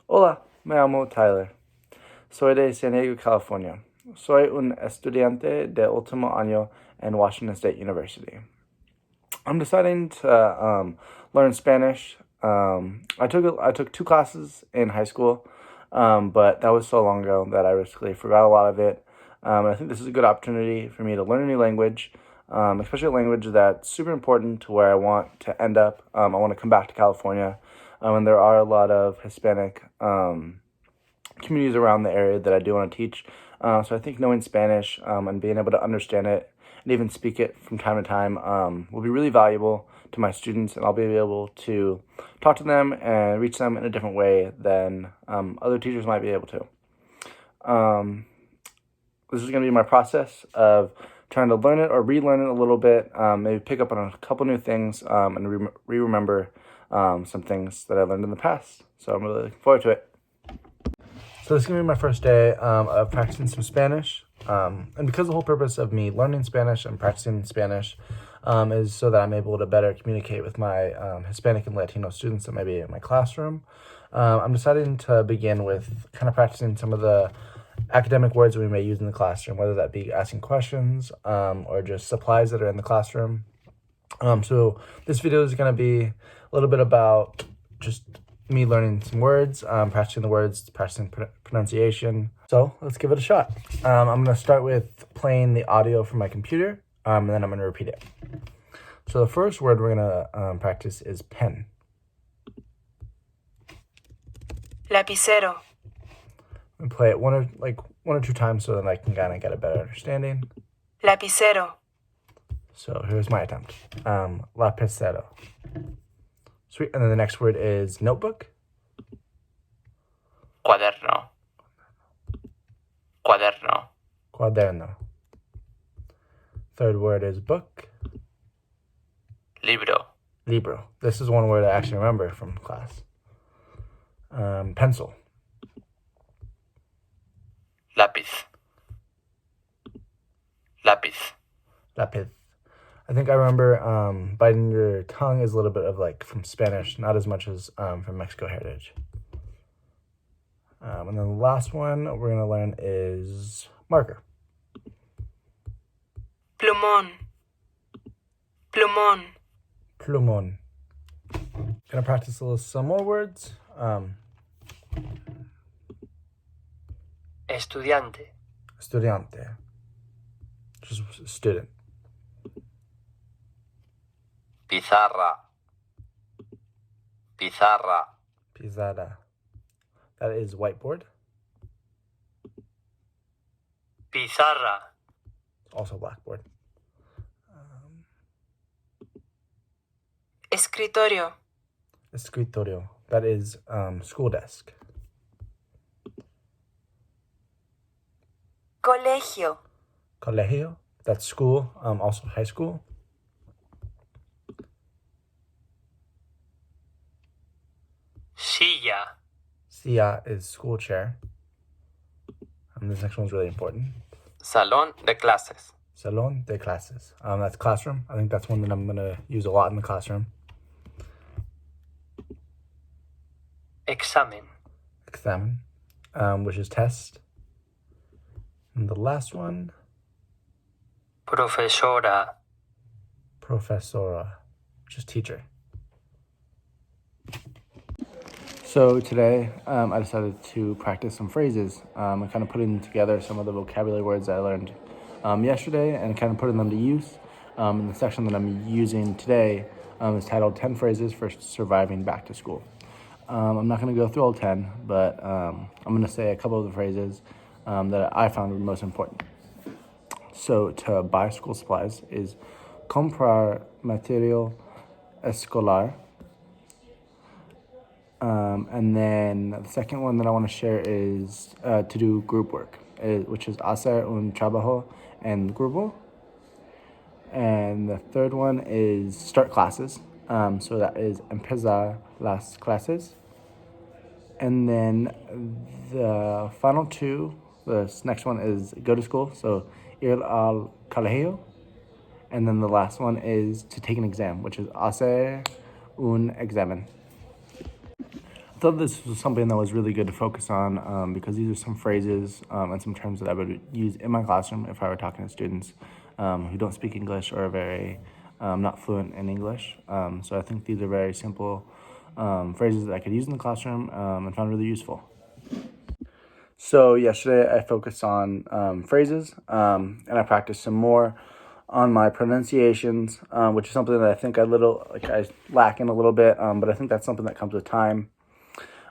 Hola, me llamo Tyler. Soy de San Diego, California. Soy un estudiante de último año in Washington State University. I'm deciding to learn Spanish. I took two classes in high school, but that was so long ago that I basically forgot a lot of it. I think this is a good opportunity for me to learn a new language, especially a language that's super important to where I want to end up. I want to come back to California, and there are a lot of Hispanic communities around the area that I do want to teach. So I think knowing Spanish and being able to understand it and even speak it from time to time will be really valuable to my students, and I'll be able to talk to them and reach them in a different way than other teachers might be able to. This is going to be my process of trying to learn it or relearn it a little bit, maybe pick up on a couple new things and remember some things that I learned in the past. So I'm really looking forward to it. So this is going to be my first day of practicing some Spanish. And because the whole purpose of me learning Spanish and practicing Spanish is so that I'm able to better communicate with my Hispanic and Latino students that may be in my classroom, I'm deciding to begin with kind of practicing some of the academic words that we may use in the classroom, whether that be asking questions or just supplies that are in the classroom. So this video is going to be a little bit about just me learning some words, practicing the words, practicing pronunciation. So let's give it a shot. I'm going to start with playing the audio from my computer, and then I'm going to repeat it. So the first word we're going to practice is pen. Lapicero. I'm going to play it one or two times so that I can kind of get a better understanding. Lapicero. So here's my attempt. Lapicero. Sweet. And then the next word is notebook. Cuaderno. Cuaderno. Cuaderno. Third word is book. Libro. Libro. This is one word I actually remember from class. Pencil. Lápiz. Lápiz. Lapith. I think I remember biting your tongue is a little bit of like from Spanish, not as much as from Mexico Heritage. And then the last one we're going to learn is marker. Plumón. Plumón. Plumón. Gonna practice some more words. Estudiante. Estudiante. Just student. Pizarra. Pizarra. Pizarra. That is whiteboard. Pizarra. Also blackboard. Escritorio. Escritorio. That is school desk. Colegio. Colegio. That's school. Also high school. Silla. Silla is school chair. This next one's really important. Salón de clases. Salón de clases. That's classroom. I think that's one that I'm going to use a lot in the classroom. Examen. Examen, which is test. And the last one, Profesora. profesora, which is teacher. So today, I decided to practice some phrases and kind of putting together some of the vocabulary words I learned yesterday and kind of putting them to use. And the section that I'm using today is titled 10 Phrases for Surviving Back to School. I'm not going to go through all 10, but I'm going to say a couple of the phrases that I found were most important. So to buy school supplies is comprar material escolar. And then the second one that I want to share is to do group work, which is hacer un trabajo en grupo. And the third one is start classes. So that is empezar las clases. And then the final two, this next one is go to school. So ir al colegio. And then the last one is to take an exam, which is hacer un examen. I thought this was something that was really good to focus on because these are some phrases and some terms that I would use in my classroom if I were talking to students who don't speak English or are very not fluent in English. So I think these are very simple phrases that I could use in the classroom and found really useful. So yesterday I focused on phrases and I practiced some more on my pronunciations, which is something that I think I lack in a little bit, but I think that's something that comes with time.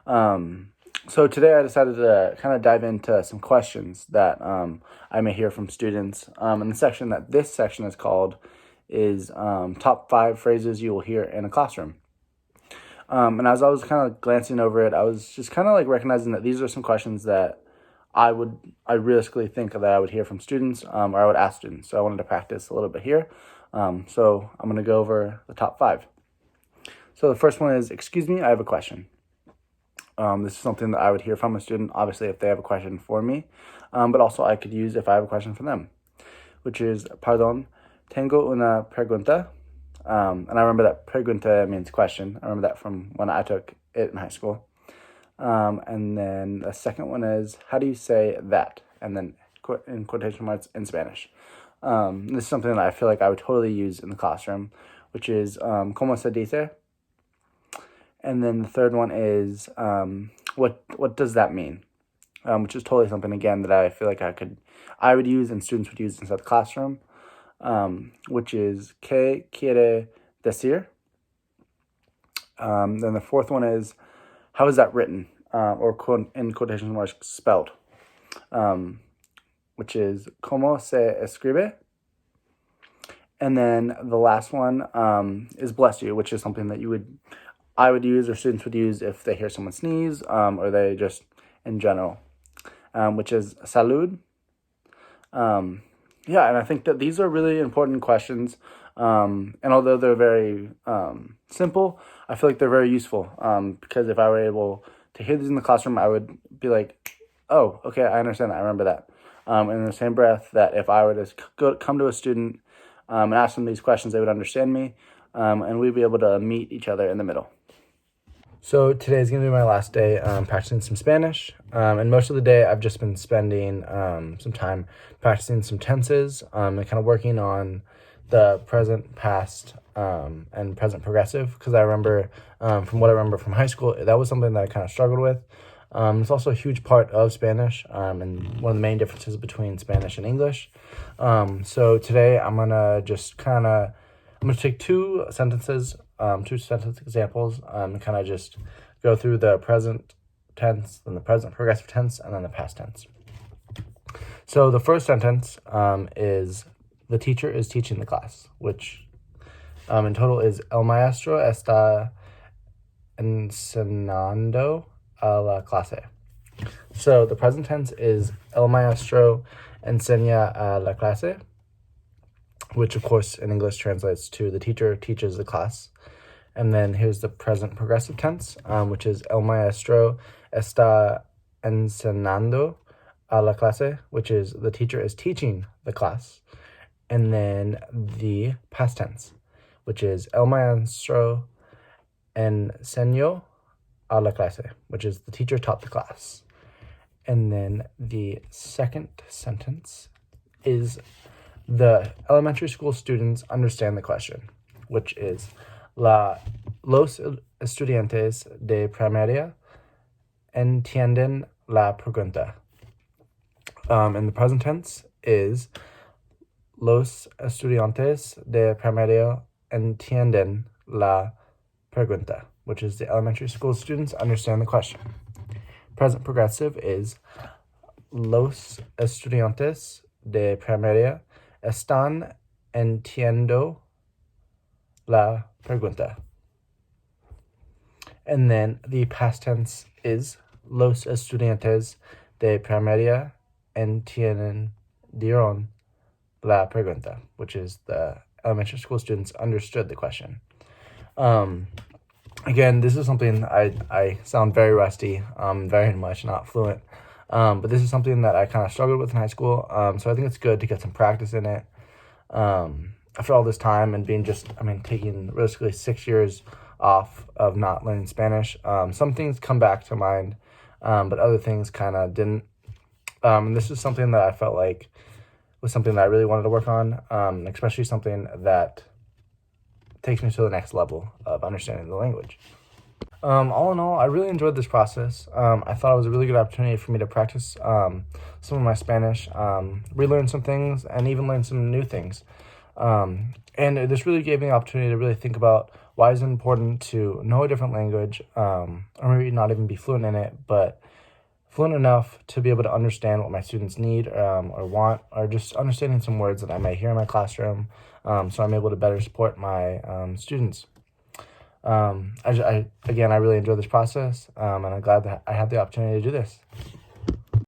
So today I decided to kind of dive into some questions that I may hear from students. And the section that this section is called is top 5 phrases you will hear in a classroom. And as I was kind of glancing over it, I was just kind of like recognizing that these are some questions that I realistically think that I would hear from students or I would ask students. So I wanted to practice a little bit here. So I'm going to go over the top 5. So the first one is, excuse me, I have a question. This is something that I would hear from a student, obviously, if they have a question for me, but also I could use if I have a question for them, which is, pardon, tengo una pregunta. And I remember that pregunta means question. I remember that from when I took it in high school. And then the second one is, how do you say that? And then in quotation marks in Spanish. This is something that I feel like I would totally use in the classroom, which is, ¿cómo se dice? And then the third one is, what does that mean? Which is totally something, again, that I feel like I would use and students would use inside the classroom, which is, ¿qué quiere decir? Then the fourth one is, how is that written? Or in quotation marks, spelled? Which is, ¿cómo se escribe? And then the last one is bless you, which is something that I would use or students would use if they hear someone sneeze or they just in general, which is salud. Yeah, and I think that these are really important questions. And although they're very simple, I feel like they're very useful because if I were able to hear these in the classroom, I would be like, oh, okay, I understand that. I remember that. And in the same breath, that if I were to come to a student and ask them these questions, they would understand me and we'd be able to meet each other in the middle. So today is going to be my last day practicing some Spanish, and most of the day I've just been spending some time practicing some tenses and kind of working on the present, past, and present progressive, because I remember, from what I remember from high school, that was something that I kind of struggled with. It's also a huge part of Spanish and one of the main differences between Spanish and English. So today I'm going to take two sentence examples and kind of just go through the present tense, then the present progressive tense, and then the past tense. So the first sentence is, the teacher is teaching the class, which in total is, el maestro está enseñando a la clase. So the present tense is, el maestro enseña a la clase, which of course in English translates to the teacher teaches the class. And then here's the present progressive tense, which is, el maestro está enseñando a la clase, which is the teacher is teaching the class. And then the past tense, which is, el maestro enseñó a la clase, which is the teacher taught the class. And then the second sentence is, the elementary school students understand the question, which is, los estudiantes de primaria entienden la pregunta. And the present tense is, los estudiantes de primaria entienden la pregunta, which is the elementary school students understand the question. Present progressive is, los estudiantes de primaria están entiendo la pregunta. And then the past tense is, los estudiantes de primaria entendieron la pregunta, which is the elementary school students understood the question. Again, this is something I sound very rusty, very much not fluent, but this is something that I kind of struggled with in high school, so I think it's good to get some practice in it. After all this time and being taking realistically 6 years off of not learning Spanish. Some things come back to mind, but other things kind of didn't. And this is something that I felt like was something that I really wanted to work on, especially something that takes me to the next level of understanding the language. All in all, I really enjoyed this process. I thought it was a really good opportunity for me to practice some of my Spanish, relearn some things, and even learn some new things. And this really gave me the opportunity to really think about why is it important to know a different language, or maybe not even be fluent in it, but fluent enough to be able to understand what my students need or want, or just understanding some words that I may hear in my classroom, so I'm able to better support my students. I really enjoyed this process, and I'm glad that I had the opportunity to do this.